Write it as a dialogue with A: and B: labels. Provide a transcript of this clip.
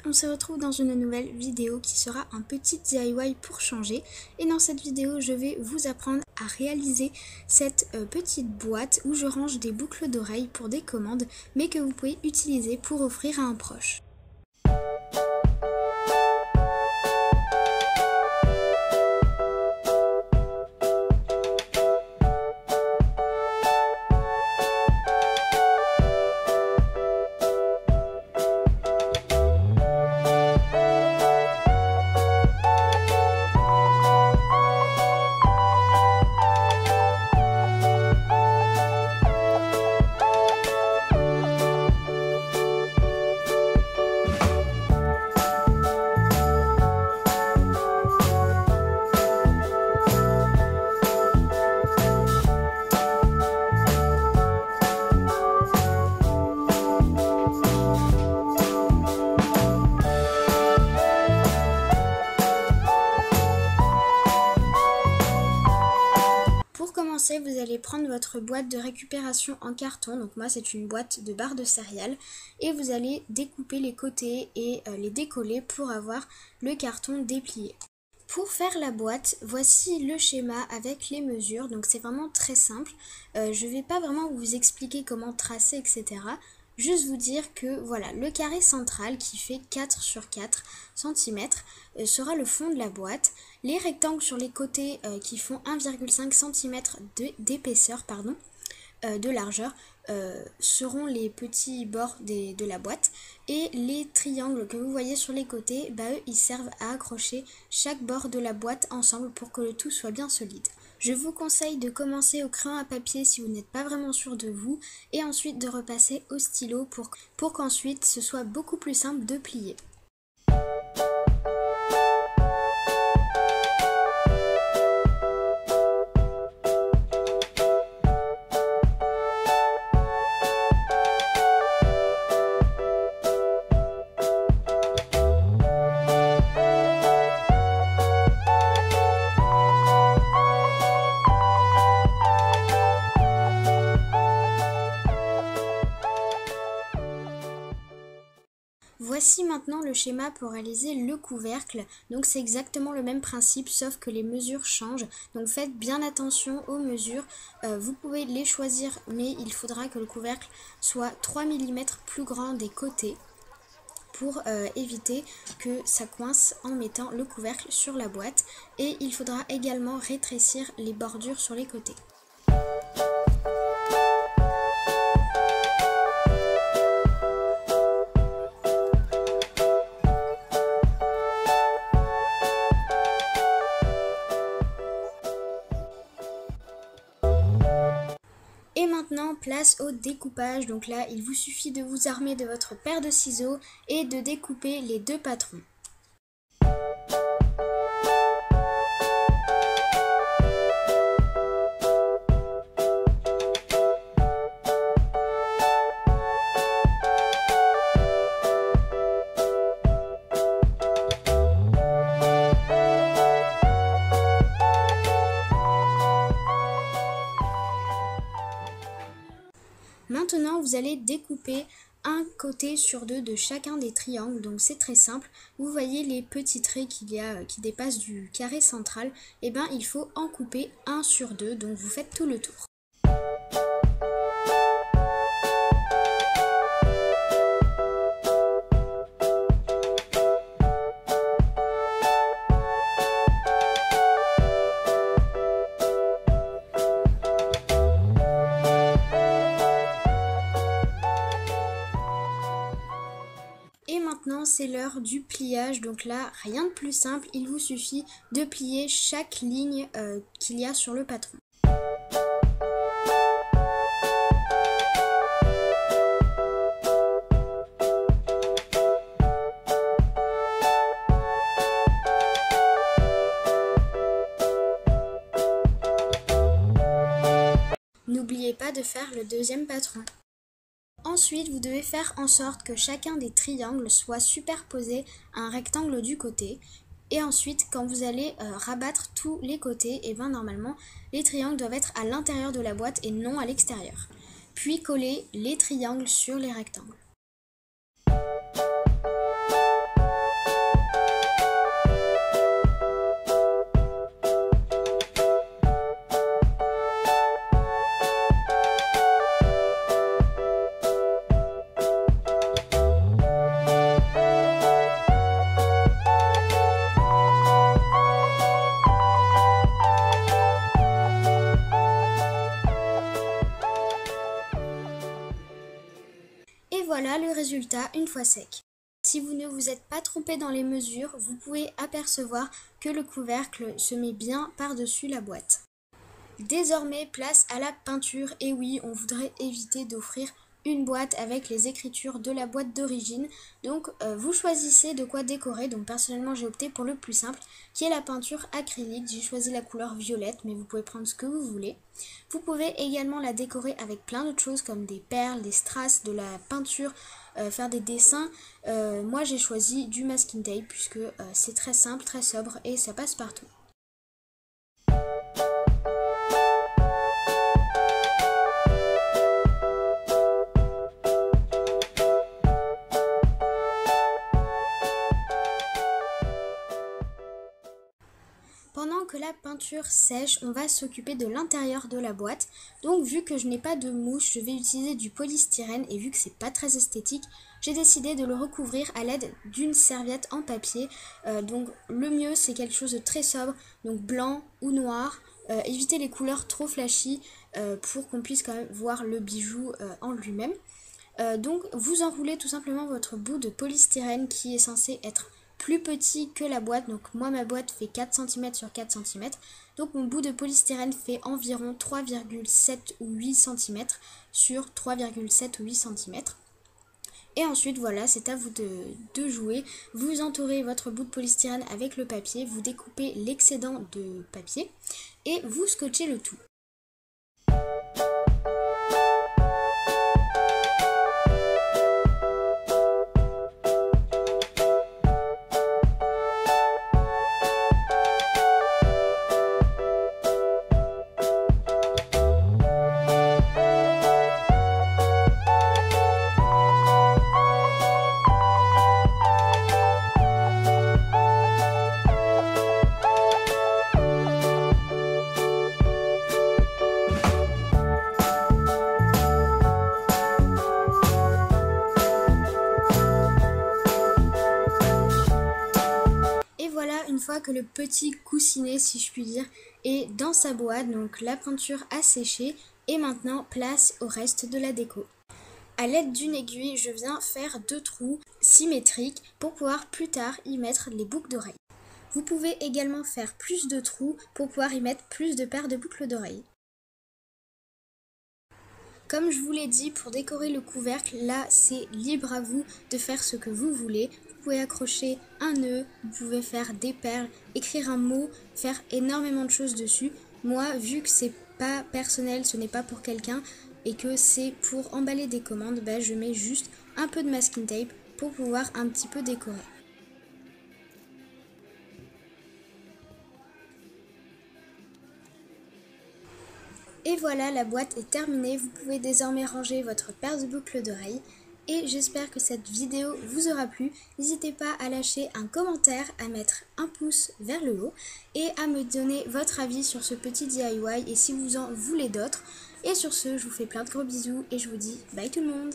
A: on se retrouve dans une nouvelle vidéo qui sera un petit DIY pour changer. Et dans cette vidéo, je vais vous apprendre à réaliser cette petite boîte où je range des boucles d'oreilles pour des commandes, mais que vous pouvez utiliser pour offrir à un proche. Pour commencer, vous allez prendre votre boîte de récupération en carton, donc moi c'est une boîte de barres de céréales, et vous allez découper les côtés et les décoller pour avoir le carton déplié. Pour faire la boîte, voici le schéma avec les mesures, donc c'est vraiment très simple. Je ne vais pas vraiment vous expliquer comment tracer, etc. Juste vous dire que voilà, le carré central qui fait 4 sur 4 cm sera le fond de la boîte. Les rectangles sur les côtés qui font 1,5 cm d'épaisseur, de largeur, seront les petits bords de la boîte. Et les triangles que vous voyez sur les côtés, eux, ils servent à accrocher chaque bord de la boîte ensemble pour que le tout soit bien solide. Je vous conseille de commencer au crayon à papier si vous n'êtes pas vraiment sûr de vous, et ensuite de repasser au stylo pour qu'ensuite ce soit beaucoup plus simple de plier. Voici maintenant le schéma pour réaliser le couvercle. Donc c'est exactement le même principe sauf que les mesures changent. Donc faites bien attention aux mesures. Vous pouvez les choisir, mais il faudra que le couvercle soit 3 mm plus grand des côtés pour éviter que ça coince en mettant le couvercle sur la boîte. Et il faudra également rétrécir les bordures sur les côtés. Et maintenant, place au découpage. Donc là, il vous suffit de vous armer de votre paire de ciseaux et de découper les deux patrons. Maintenant, vous allez découper un côté sur deux de chacun des triangles, donc c'est très simple. Vous voyez les petits traits qu'il y a qui dépassent du carré central, et il faut en couper un sur deux, donc vous faites tout le tour. Et maintenant c'est l'heure du pliage, donc là rien de plus simple, il vous suffit de plier chaque ligne qu'il y a sur le patron. N'oubliez pas de faire le deuxième patron. Ensuite, vous devez faire en sorte que chacun des triangles soit superposé à un rectangle du côté. Et ensuite, quand vous allez rabattre tous les côtés, normalement, les triangles doivent être à l'intérieur de la boîte et non à l'extérieur. Puis coller les triangles sur les rectangles. résultat une fois sec. Si vous ne vous êtes pas trompé dans les mesures, vous pouvez apercevoir que le couvercle se met bien par-dessus la boîte. Désormais, place à la peinture. Et oui, on voudrait éviter d'offrir une boîte avec les écritures de la boîte d'origine. Donc vous choisissez de quoi décorer. Donc personnellement j'ai opté pour le plus simple qui est la peinture acrylique. J'ai choisi la couleur violette, mais vous pouvez prendre ce que vous voulez. Vous pouvez également la décorer avec plein d'autres choses comme des perles, des strass, de la peinture, faire des dessins. Moi j'ai choisi du masking tape puisque c'est très simple, très sobre et ça passe partout. Pendant que la peinture sèche, on va s'occuper de l'intérieur de la boîte. Donc vu que je n'ai pas de mousse, je vais utiliser du polystyrène et vu que c'est pas très esthétique, j'ai décidé de le recouvrir à l'aide d'une serviette en papier. Donc le mieux c'est quelque chose de très sobre, donc blanc ou noir. Évitez les couleurs trop flashy pour qu'on puisse quand même voir le bijou en lui-même. Donc vous enroulez tout simplement votre bout de polystyrène qui est censé être plus petit que la boîte. Donc moi ma boîte fait 4 cm sur 4 cm. Donc mon bout de polystyrène fait environ 3,7 ou 8 cm sur 3,7 ou 8 cm. Et ensuite voilà, c'est à vous de jouer. Vous entourez votre bout de polystyrène avec le papier, vous découpez l'excédent de papier et vous scotchez le tout. Une fois que le petit coussinet, si je puis dire, est dans sa boîte, donc la peinture a séché et maintenant place au reste de la déco. A l'aide d'une aiguille, je viens faire 2 trous symétriques pour pouvoir plus tard y mettre les boucles d'oreilles. Vous pouvez également faire plus de trous pour pouvoir y mettre plus de paires de boucles d'oreilles. Comme je vous l'ai dit, pour décorer le couvercle, là c'est libre à vous de faire ce que vous voulez. Vous pouvez accrocher un nœud, vous pouvez faire des perles, écrire un mot, faire énormément de choses dessus. Moi, vu que c'est pas personnel, ce n'est pas pour quelqu'un et que c'est pour emballer des commandes, je mets juste un peu de masking tape pour pouvoir un petit peu décorer. Et voilà, la boîte est terminée. Vous pouvez désormais ranger votre paire de boucles d'oreilles. Et j'espère que cette vidéo vous aura plu. N'hésitez pas à lâcher un commentaire, à mettre un pouce vers le haut et à me donner votre avis sur ce petit DIY et si vous en voulez d'autres. Et sur ce, je vous fais plein de gros bisous et je vous dis bye tout le monde!